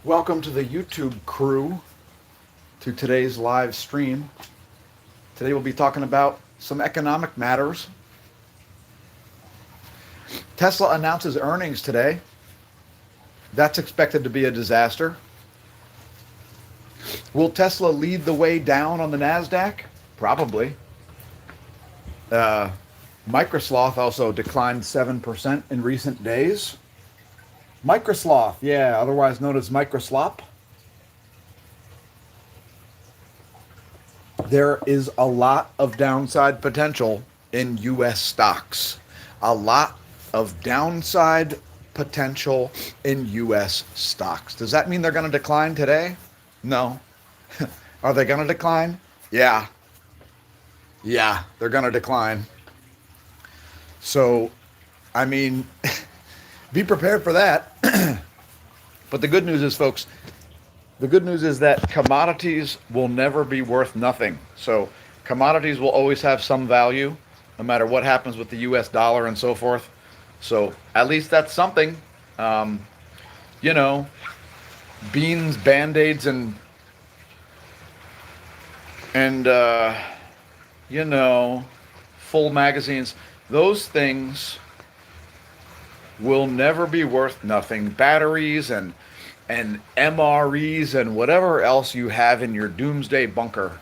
Welcome to the YouTube crew to today's live stream. Today we'll be talking about some economic matters. Tesla announces earnings today. That's expected to be a disaster. Will Tesla lead the way down on the NASDAQ? Probably. Microsloth also declined 7% in recent days. Microsloth, yeah, otherwise known as Microslop. There is a lot of downside potential in U.S. stocks. A lot of downside potential in U.S. stocks. Does that mean they're going to decline today? No. Are they going to decline? Yeah. Yeah, they're going to decline. So, I mean, be prepared for that. But the good news is, folks, the good news is that commodities will never be worth nothing. So commodities will always have some value, no matter what happens with the U.S. dollar and so forth. So at least that's something. Um, you know, beans, band-aids, and full magazines. Those things will never be worth nothing. Batteries and MREs and whatever else you have in your doomsday bunker,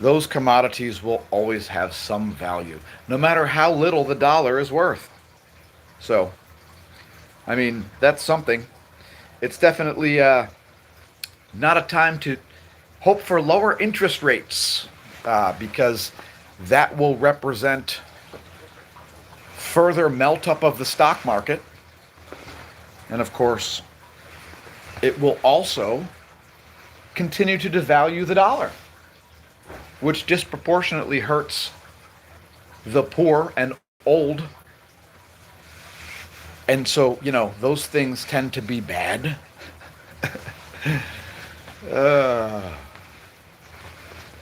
those commodities will always have some value, no matter how little the dollar is worth. So, I mean, that's something. It's definitely not a time to hope for lower interest rates because that will represent further melt up of the stock market. And of course, it will also continue to devalue the dollar, which disproportionately hurts the poor and old. And so, those things tend to be bad.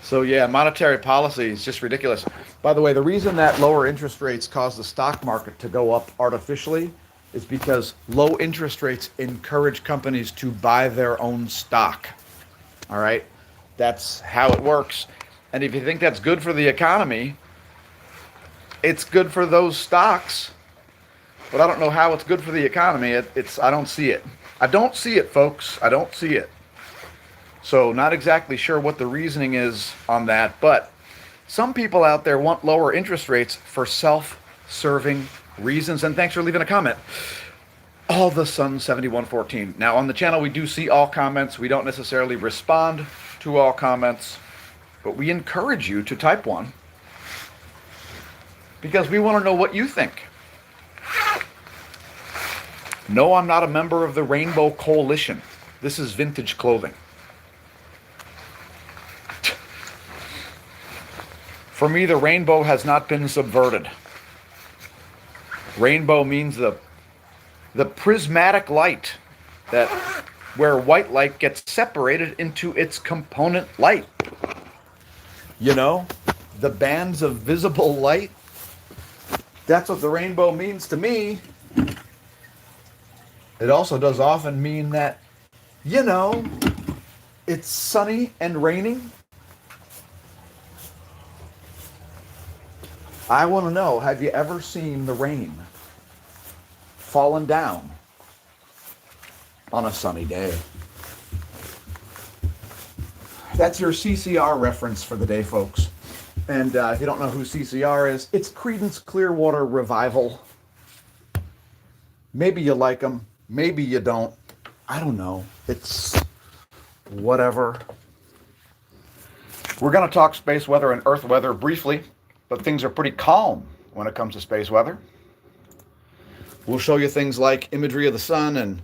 So yeah, monetary policy is just ridiculous. By the way, the reason that lower interest rates cause the stock market to go up artificially is because low interest rates encourage companies to buy their own stock. All right? That's how it works. And if you think that's good for the economy, it's good for those stocks. But I don't know how it's good for the economy. I don't see it. I don't see it, folks. I don't see it. So not exactly sure what the reasoning is on that, but some people out there want lower interest rates for self-serving reasons. And thanks for leaving a comment. All the Sun 7114. Now on the channel we do see all comments. We don't necessarily respond to all comments, but we encourage you to type one because we want to know what you think. No, I'm not a member of the Rainbow Coalition. This is vintage clothing. For me, the rainbow has not been subverted. Rainbow means the prismatic light, that where white light gets separated into its component light. The bands of visible light. That's what the rainbow means to me. It also does often mean that, it's sunny and raining. I want to know, have you ever seen the rain falling down on a sunny day? That's your CCR reference for the day, folks. And if you don't know who CCR is, it's Creedence Clearwater Revival. Maybe you like them, maybe you don't. I don't know. It's whatever. We're going to talk space weather and Earth weather briefly. But things are pretty calm when it comes to space weather. We'll show you things like imagery of the sun and,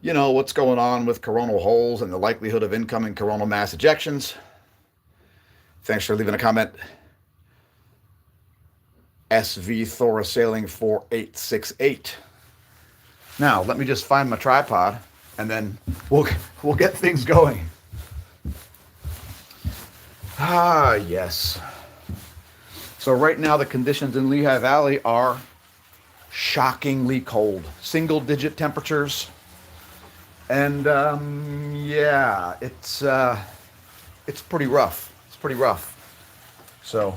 what's going on with coronal holes and the likelihood of incoming coronal mass ejections. Thanks for leaving a comment. SV Thora Sailing 4868. Now, let me just find my tripod and then we'll get things going. Ah, yes. So right now the conditions in Lehigh Valley are shockingly cold. Single digit temperatures. And yeah, it's pretty rough. It's pretty rough. So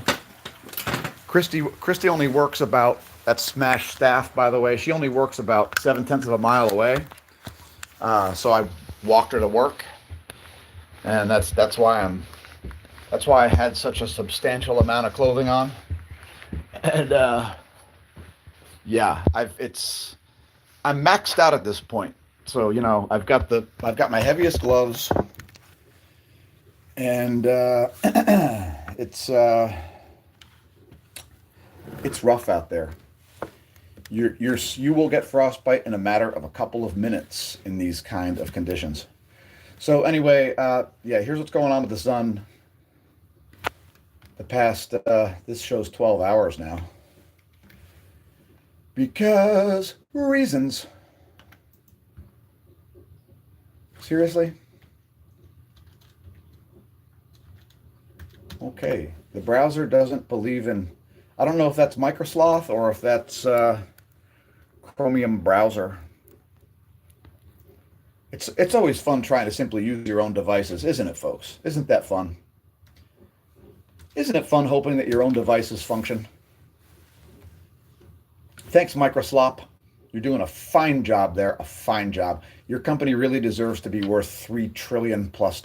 Christy only works about, that's Smash staff, by the way. She only works about 7/10 of a mile away. So I walked her to work, and that's why I had such a substantial amount of clothing on. And yeah, I'm maxed out at this point. So I've got my heaviest gloves, and it's rough out there. You will get frostbite in a matter of a couple of minutes in these kind of conditions. So anyway, yeah, here's what's going on with the sun. The past this shows 12 hours now because reasons. Seriously? Okay, the browser doesn't believe in. I don't know if that's Microsloth or if that's Chromium browser. It's always fun trying to simply use your own devices, isn't it, folks? Isn't that fun? Isn't it fun hoping that your own devices function? Thanks, Microslop. You're doing a fine job there, a fine job. Your company really deserves to be worth $3 trillion plus.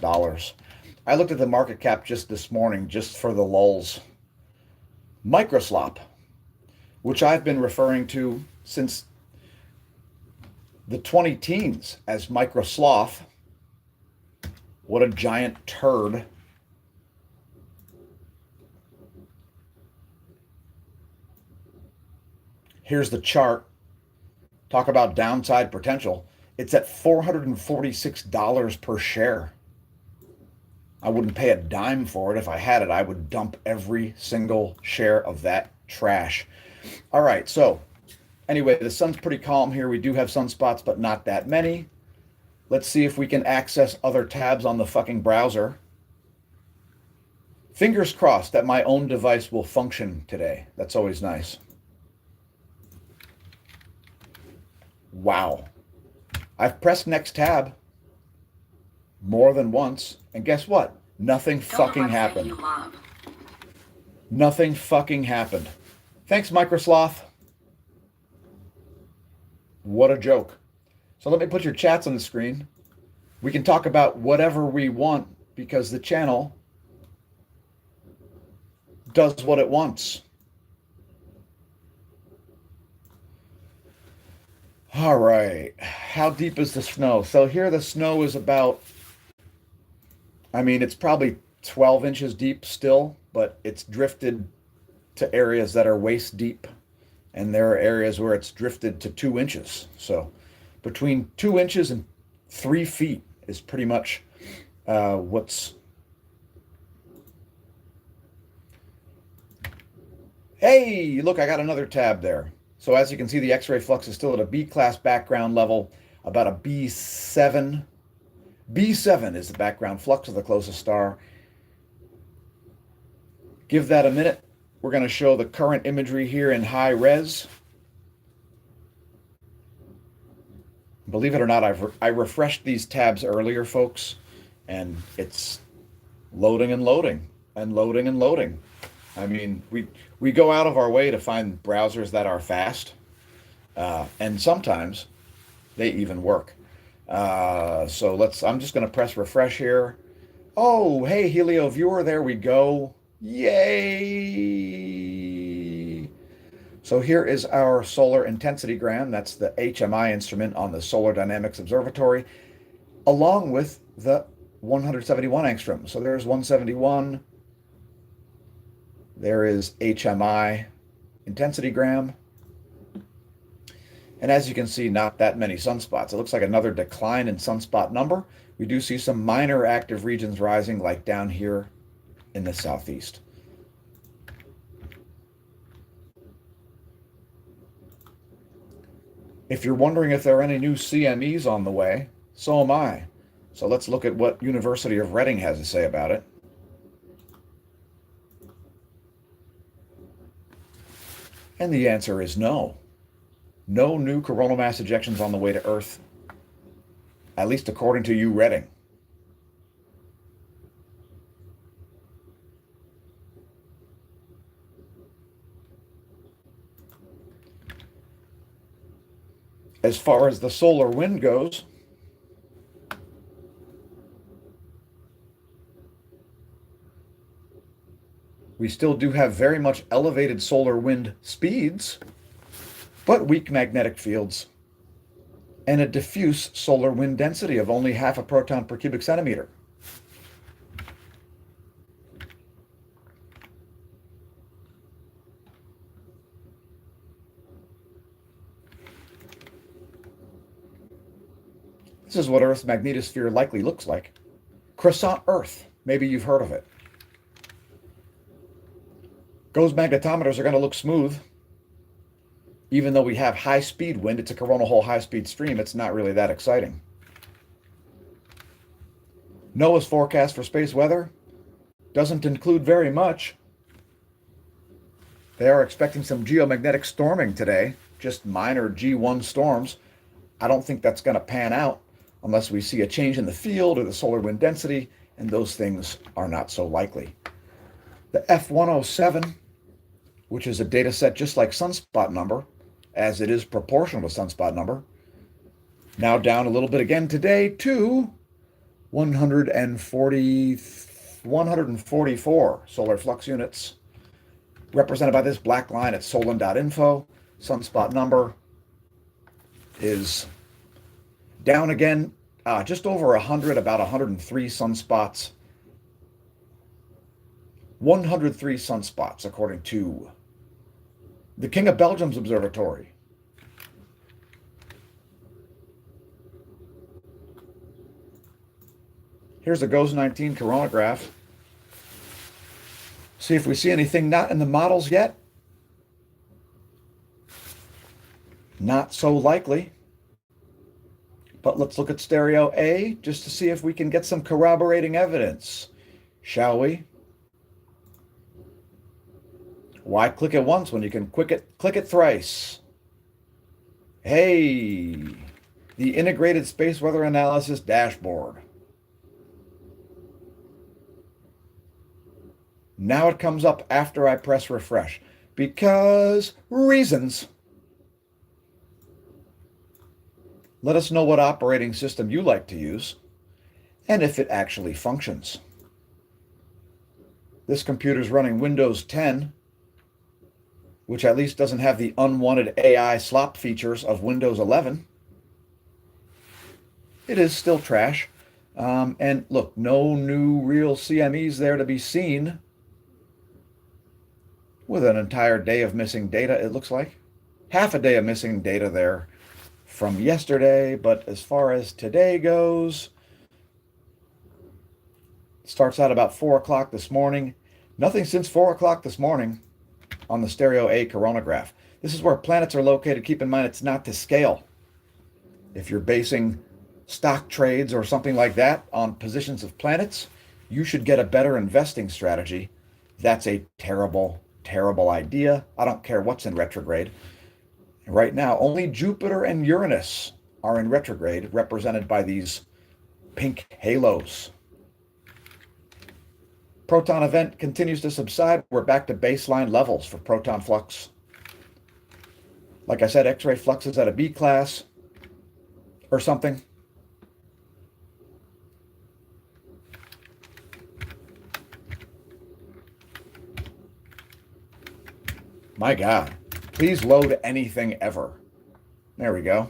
I looked at the market cap just this morning, just for the lulz. Microslop, which I've been referring to since the 20-teens as Microsloth. What a giant turd. Here's the chart. Talk about downside potential. It's at $446 per share. I wouldn't pay a dime for it. If I had it, I would dump every single share of that trash. All right, so anyway, the sun's pretty calm here. We do have sunspots, but not that many. Let's see if we can access other tabs on the fucking browser. Fingers crossed that my own device will function today. That's always nice. Wow. I've pressed next tab more than once, and guess what? Nothing fucking happened. Nothing fucking happened. Thanks, Microsloth. What a joke. So let me put your chats on the screen. We can talk about whatever we want because the channel does what it wants. All right. How deep is the snow? So here the snow is about, I mean, it's probably 12 inches deep still, but it's drifted to areas that are waist deep. And there are areas where it's drifted to 2 inches. So between 2 inches and 3 feet is pretty much what's. Hey, look, I got another tab there. So as you can see, the X-ray flux is still at a B-class background level, about a B7. B7 is the background flux of the closest star. Give that a minute. We're going to show the current imagery here in high res. Believe it or not, I refreshed these tabs earlier, folks, and it's loading and loading and loading and loading. I mean, we go out of our way to find browsers that are fast, and sometimes they even work. So I'm just going to press refresh here. Oh, hey, Helio Viewer, there we go. Yay! So here is our solar intensitygram. That's the HMI instrument on the Solar Dynamics Observatory, along with the 171 angstrom. So there's 171. There is HMI intensitygram. And as you can see, not that many sunspots. It looks like another decline in sunspot number. We do see some minor active regions rising, like down here in the southeast. If you're wondering if there are any new CMEs on the way, so am I. So let's look at what University of Reading has to say about it. And the answer is no. No new coronal mass ejections on the way to Earth at least according to you, Redding. As far as the solar wind goes, we still do have very much elevated solar wind speeds, but weak magnetic fields and a diffuse solar wind density of only half a proton per cubic centimeter. This is what Earth's magnetosphere likely looks like. Croissant Earth, maybe you've heard of it. GOES magnetometers are going to look smooth. Even though we have high-speed wind, it's a coronal hole high-speed stream, it's not really that exciting. NOAA's forecast for space weather doesn't include very much. They are expecting some geomagnetic storming today, just minor G1 storms. I don't think that's going to pan out unless we see a change in the field or the solar wind density, and those things are not so likely. The F107, which is a data set just like sunspot number, as it is proportional to sunspot number, now down a little bit again today to 144 solar flux units, represented by this black line at solon.info. Sunspot number is down again, just over 100, about 103 sunspots. 103 sunspots, according to the King of Belgium's observatory. Here's the GOES 19 coronagraph. See if we see anything not in the models yet. Not so likely. But let's look at stereo A just to see if we can get some corroborating evidence, shall we? Why click it once when you can click it thrice? Hey, the Integrated Space Weather Analysis dashboard. Now it comes up after I press refresh because reasons. Let us know what operating system you like to use and if it actually functions. This computer's running Windows 10, which at least doesn't have the unwanted AI slop features of Windows 11. It is still trash. And look, no new real CMEs there to be seen. With an entire day of missing data, it looks like. Half a day of missing data there from yesterday, but as far as today goes, starts out about 4 o'clock this morning. Nothing since 4 o'clock this morning on the stereo A coronagraph. This is where planets are located. Keep in mind, it's not to scale. If you're basing stock trades or something like that on positions of planets, you should get a better investing strategy. That's a terrible, terrible idea. I don't care what's in retrograde. Right now, only Jupiter and Uranus are in retrograde, represented by these pink halos. Proton event continues to subside. We're back to baseline levels for proton flux. Like I said, X-ray flux is at a B class or something. My God, please load anything ever. There we go.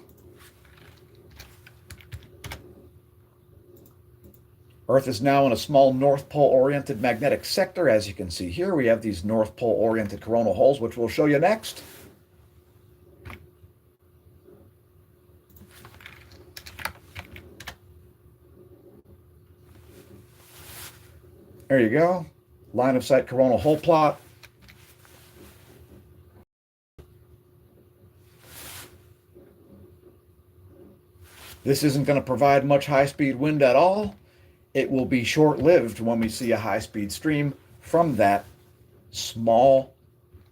Earth is now in a small North Pole-oriented magnetic sector. As you can see here, we have these North Pole-oriented coronal holes, which we'll show you next. There you go. Line of sight coronal hole plot. This isn't going to provide much high-speed wind at all. It will be short-lived when we see a high-speed stream from that small,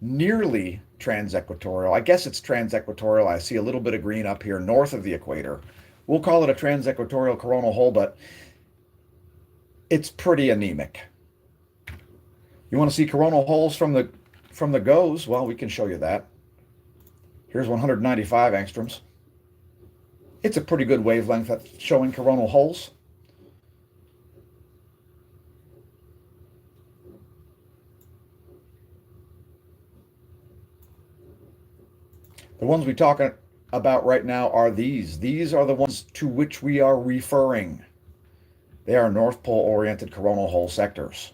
nearly transequatorial. I guess it's transequatorial. I see a little bit of green up here north of the equator, We'll call it a transequatorial coronal hole, but it's pretty anemic. You want to see coronal holes from the GOES? Well, we can show you that. Here's 195 angstroms. It's a pretty good wavelength at showing coronal holes. The ones we talk about right now are these. These are the ones to which we are referring. They are North Pole-oriented coronal hole sectors.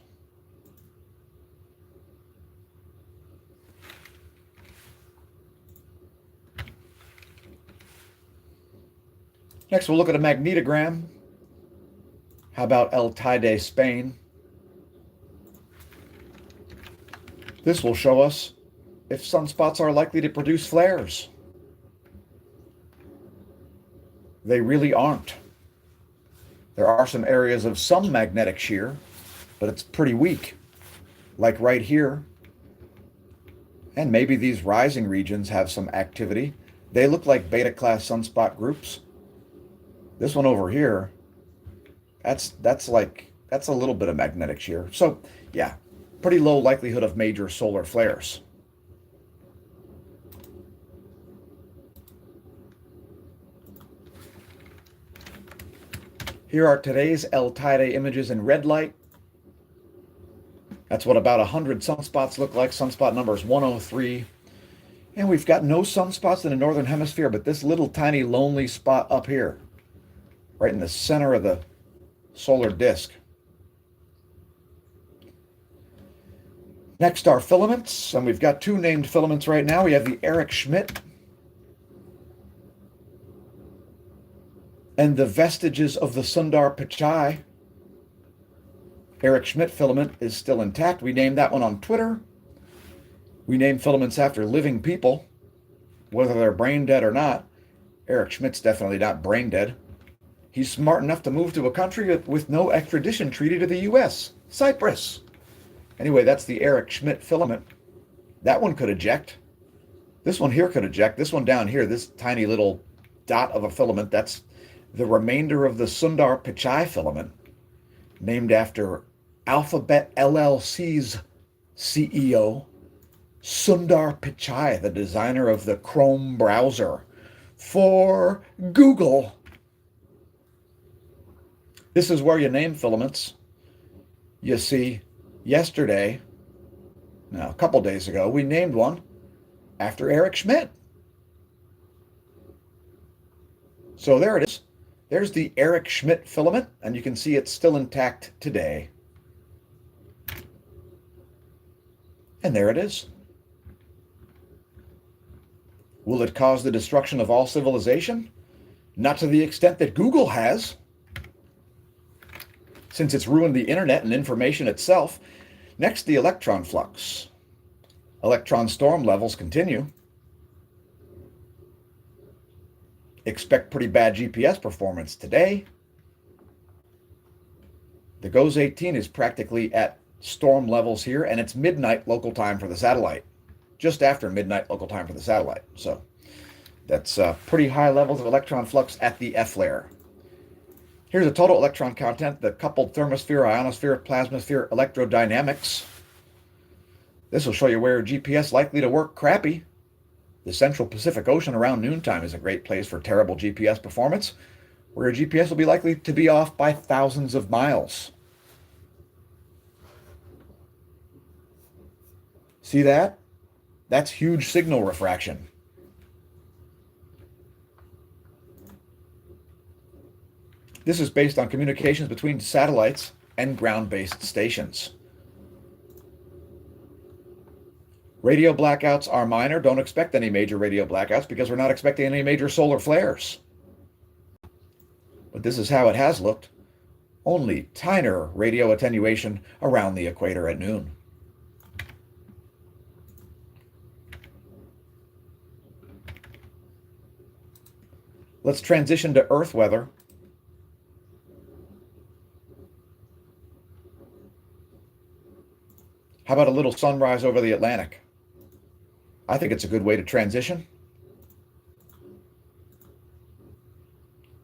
Next, we'll look at a magnetogram. How about El Teide, Spain? This will show us if sunspots are likely to produce flares. They really aren't. There are some areas of some magnetic shear, but it's pretty weak, like right here. And maybe these rising regions have some activity. They look like beta-class sunspot groups. This one over here, that's a little bit of magnetic shear. So yeah, pretty low likelihood of major solar flares. Here are today's El Teide images in red light. That's what about 100 sunspots look like. Sunspot number is 103. And we've got no sunspots in the northern hemisphere, but this little tiny lonely spot up here, right in the center of the solar disk. Next are filaments, and we've got two named filaments right now. We have the Eric Schmidt and the vestiges of the Sundar Pichai. Eric Schmidt filament is still intact. We named that one on Twitter. We name filaments after living people, whether they're brain dead or not. Eric Schmidt's definitely not brain dead. He's smart enough to move to a country with no extradition treaty to the U.S., Cyprus. Anyway, that's the Eric Schmidt filament. That one could eject. This one here could eject. This one down here, this tiny little dot of a filament, that's the remainder of the Sundar Pichai filament, named after Alphabet LLC's CEO, Sundar Pichai, the designer of the Chrome browser for Google. This is where you name filaments. You see, yesterday, now a couple days ago, we named one after Eric Schmidt. So there it is. There's the Eric Schmidt filament, and you can see it's still intact today. And there it is. Will it cause the destruction of all civilization? Not to the extent that Google has, since it's ruined the internet and information itself. Next, the electron flux. Electron storm levels continue. Expect pretty bad GPS performance today. The GOES 18 is practically at storm levels here, and it's midnight local time for the satellite. Just after midnight local time for the satellite. So that's pretty high levels of electron flux at the F layer. Here's the total electron content, the coupled thermosphere, ionosphere, plasmasphere, electrodynamics. This will show you where GPS likely to work crappy. The central Pacific Ocean around noontime is a great place for terrible GPS performance, where your GPS will be likely to be off by thousands of miles. See that? That's huge signal refraction. This is based on communications between satellites and ground-based stations. Radio blackouts are minor. Don't expect any major radio blackouts because we're not expecting any major solar flares. But this is how it has looked. Only tinier radio attenuation around the equator at noon. Let's transition to Earth weather. How about a little sunrise over the Atlantic? I think it's a good way to transition.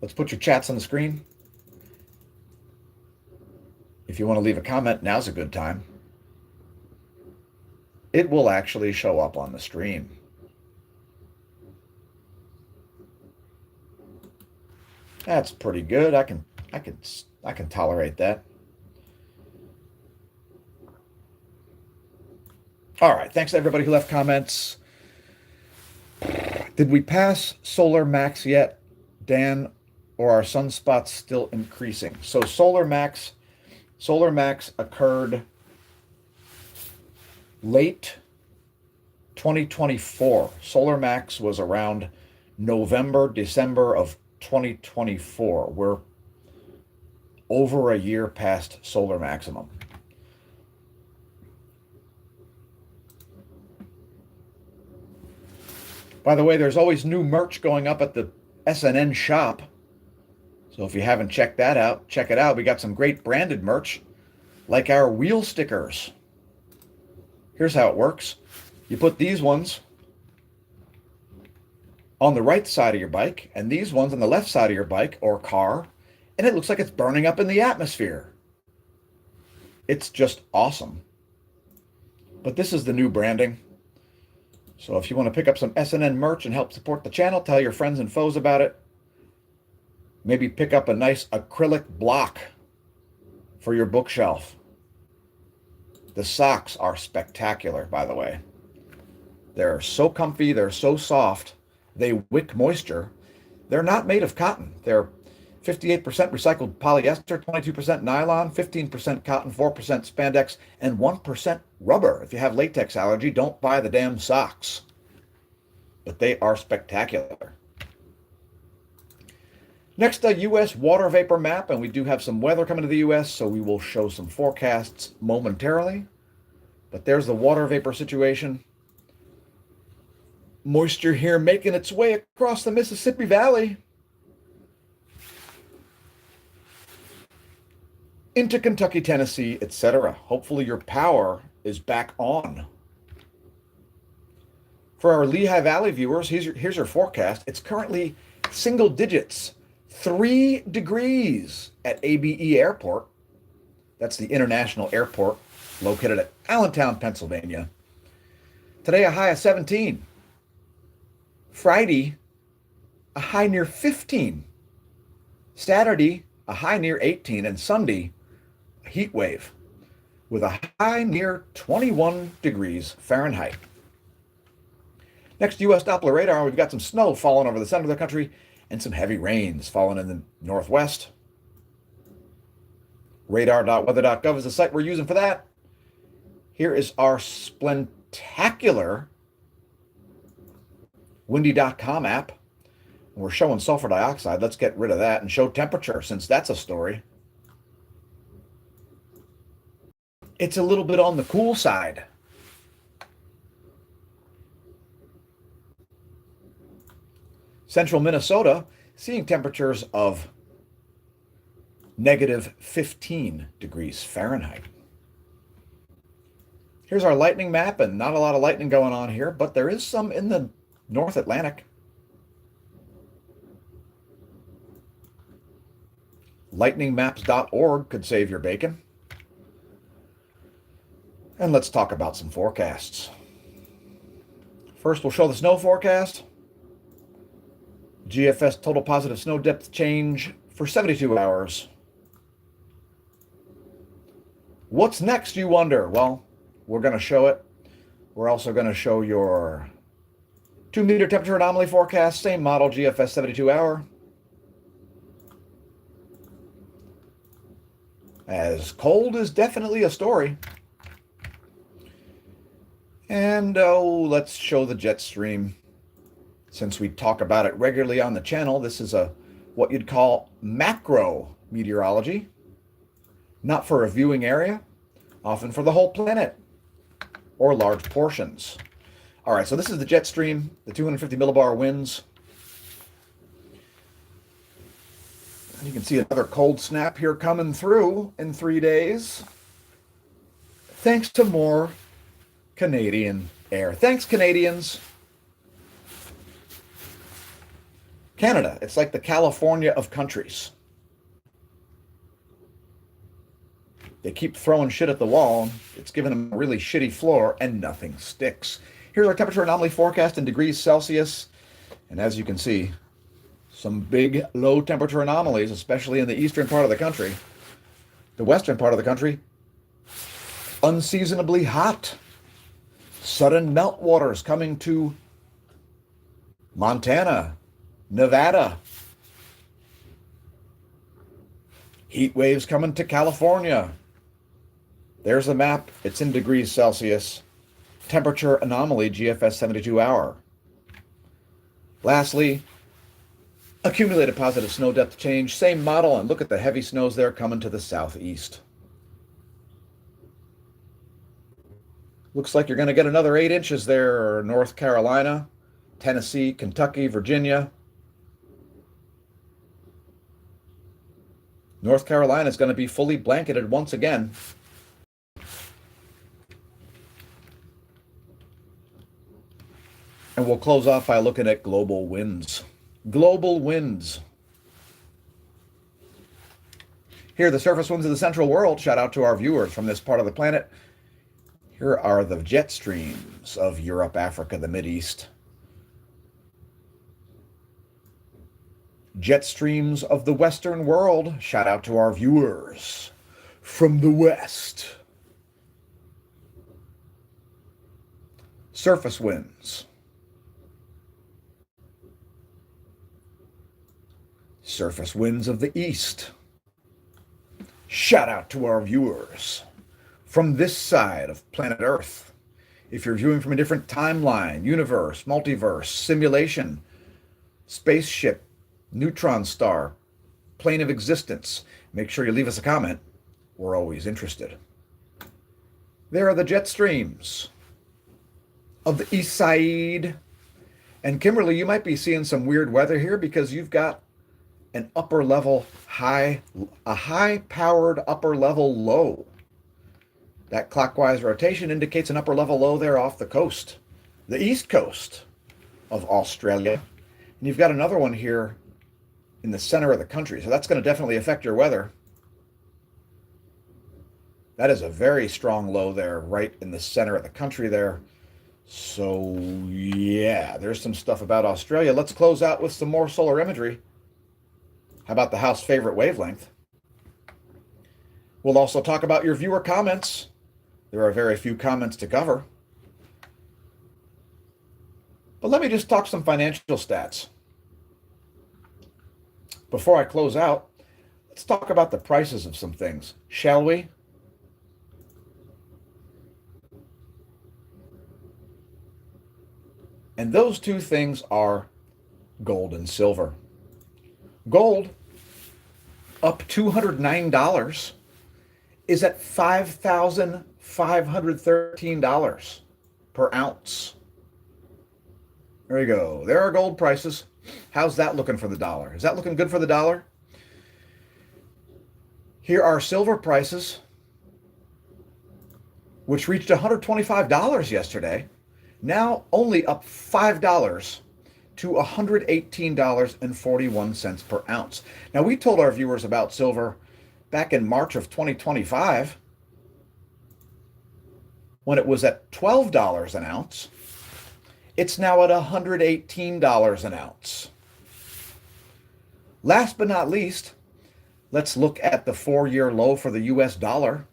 Let's put your chats on the screen. If you want to leave a comment, now's a good time. It will actually show up on the stream. That's pretty good. I can tolerate that. All right. Thanks to everybody who left comments. Did we pass Solar Max yet, Dan, or are sunspots still increasing? So Solar Max occurred late 2024. Solar Max was around November, December of 2024. We're over a year past solar maximum. By the way, there's always new merch going up at the SNN shop. So if you haven't checked that out, check it out. We got some great branded merch, like our wheel stickers. Here's how it works. You put these ones on the right side of your bike and these ones on the left side of your bike or car, and it looks like it's burning up in the atmosphere. It's just awesome. But this is the new branding. So if you want to pick up some SNN merch and help support the channel, tell your friends and foes about it. Maybe pick up a nice acrylic block for your bookshelf. The socks are spectacular, by the way. They're so comfy, they're so soft, they wick moisture. They're not made of cotton. They're 58% recycled polyester, 22% nylon, 15% cotton, 4% spandex, and 1% rubber. If you have latex allergy, don't buy the damn socks. But they are spectacular. Next, a U.S. water vapor map, and we do have some weather coming to the U.S., so we will show some forecasts momentarily. But there's the water vapor situation. Moisture here making its way across the Mississippi Valley into Kentucky, Tennessee, etc. Hopefully your power is back on. For our Lehigh Valley viewers, here's your forecast. It's currently single digits, 3 degrees at ABE Airport. That's the international airport located at Allentown, Pennsylvania. Today, a high of 17. Friday, a high near 15. Saturday, a high near 18. And Sunday, a heat wave with a high near 21 degrees Fahrenheit. Next, U.S. Doppler radar, we've got some snow falling over the center of the country and some heavy rains falling in the northwest. Radar.weather.gov is the site we're using for that. Here is our splentacular windy.com app. We're showing sulfur dioxide. Let's get rid of that and show temperature, since that's a story. It's a little bit on the cool side. Central Minnesota, seeing temperatures of negative 15 degrees Fahrenheit. Here's our lightning map, and not a lot of lightning going on here, but there is some in the North Atlantic. Lightningmaps.org could save your bacon. And let's talk about some forecasts. First, we'll show the snow forecast. GFS total positive snow depth change for 72 hours. What's next, you wonder? Well, we're going to show it. We're also going to show your 2-meter temperature anomaly forecast, same model, GFS 72 hour. As cold is definitely a story. And let's show the jet stream. Since we talk about it regularly on the channel, this is what you'd call macro meteorology. Not for a viewing area, often for the whole planet or large portions. All right, so this is the jet stream, the 250 millibar winds. And you can see another cold snap here coming through in 3 days. Thanks to more Canadian air. Thanks, Canadians. Canada, it's like the California of countries. They keep throwing shit at the wall. It's giving them a really shitty floor and nothing sticks. Here's our temperature anomaly forecast in degrees Celsius. And as you can see, some big low temperature anomalies, especially in the eastern part of the country. The western part of the country, unseasonably hot. Sudden meltwaters coming to Montana, Nevada. Heat waves coming to California. There's the map. It's in degrees Celsius. Temperature anomaly, GFS 72 hour. Lastly, accumulated positive snow depth change, same model, and look at the heavy snows there coming to the southeast. Looks like you're going to get another 8 inches there, North Carolina, Tennessee, Kentucky, Virginia. North Carolina is going to be fully blanketed once again. And we'll close off by looking at global winds. Global winds. Here are the surface winds of the central world. Shout out to our viewers from this part of the planet. Here are the jet streams of Europe, Africa, the Mideast. Jet streams of the Western world. Shout out to our viewers from the West. Surface winds. Surface winds of the East. Shout out to our viewers from this side of planet Earth. If you're viewing from a different timeline, universe, multiverse, simulation, spaceship, neutron star, plane of existence, make sure you leave us a comment. We're always interested. There are the jet streams of the East Side. And Kimberly, you might be seeing some weird weather here because you've got an upper level high, a high powered upper level low. That clockwise rotation indicates an upper level low there off the coast, the east coast of Australia. And you've got another one here in the center of the country. So that's going to definitely affect your weather. That is a very strong low there, right in the center of the country there. So yeah, there's some stuff about Australia. Let's close out with some more solar imagery. How about the house favorite wavelength? We'll also talk about your viewer comments. There are very few comments to cover. But let me just talk some financial stats. Before I close out, let's talk about the prices of some things, shall we? And those two things are gold and silver. Gold, up $209, is at $5,513 per ounce. There you go. There are gold prices. How's that looking for the dollar? Is that looking good for the dollar? Here are silver prices, which reached $125 yesterday. Now only up $5 to $118.41 per ounce. Now, we told our viewers about silver back in March of 2025 when it was at $12 an ounce. It's now at $118 an ounce. Last but not least, let's look at the 4-year low for the US dollar.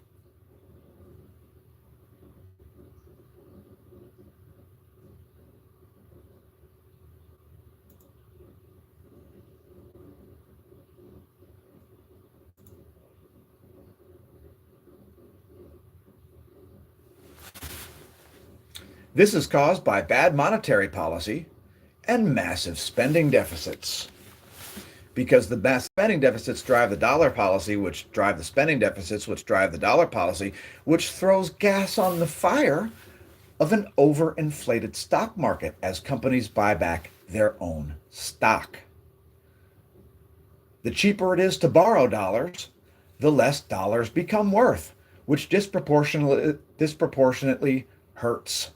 This is caused by bad monetary policy and massive spending deficits. Because the mass spending deficits drive the dollar policy, which drive the spending deficits, which drive the dollar policy, which throws gas on the fire of an overinflated stock market as companies buy back their own stock. The cheaper it is to borrow dollars, the less dollars become worth, which disproportionately hurts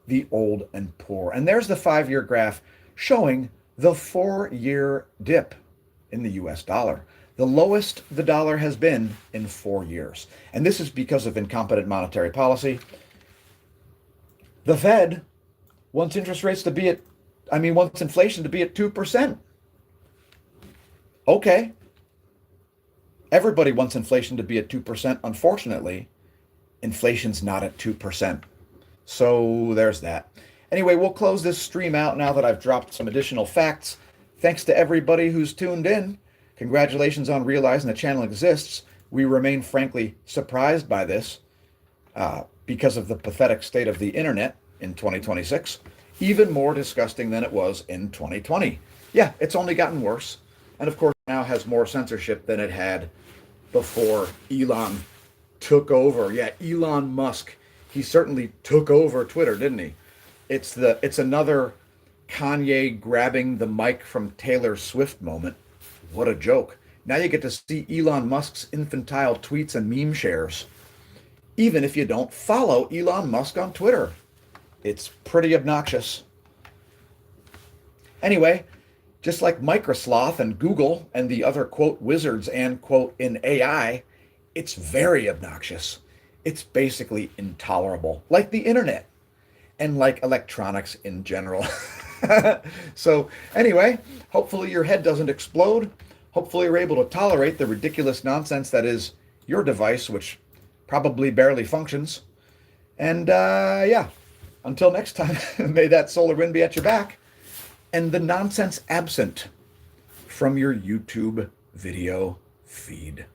the old and poor. And there's the 5-year graph showing The 4-year dip in the US dollar, the lowest the dollar has been in 4 years. And this is because of incompetent monetary policy. The Fed wants interest rates to be at, wants inflation to be at 2%. Okay. Everybody wants inflation to be at 2%. Unfortunately, inflation's not at 2%. So there's that. Anyway, we'll close this stream out now that I've dropped some additional facts. Thanks to everybody who's tuned in. Congratulations on realizing the channel exists. We remain frankly surprised by this because of the pathetic state of the internet in 2026. Even more disgusting than it was in 2020. Yeah, it's only gotten worse. And of course, now has more censorship than it had before Elon took over. Yeah, Elon Musk. He certainly took over Twitter, didn't he? It's another Kanye grabbing the mic from Taylor Swift moment. What a joke. Now you get to see Elon Musk's infantile tweets and meme shares, even if you don't follow Elon Musk on Twitter. It's pretty obnoxious. Anyway, just like Microsloth and Google and the other quote wizards and quote in AI, it's very obnoxious. It's basically intolerable, like the internet and like electronics in general. So anyway, hopefully your head doesn't explode. Hopefully you're able to tolerate the ridiculous nonsense that is your device, which probably barely functions. And yeah, until next time, may that solar wind be at your back and the nonsense absent from your YouTube video feed.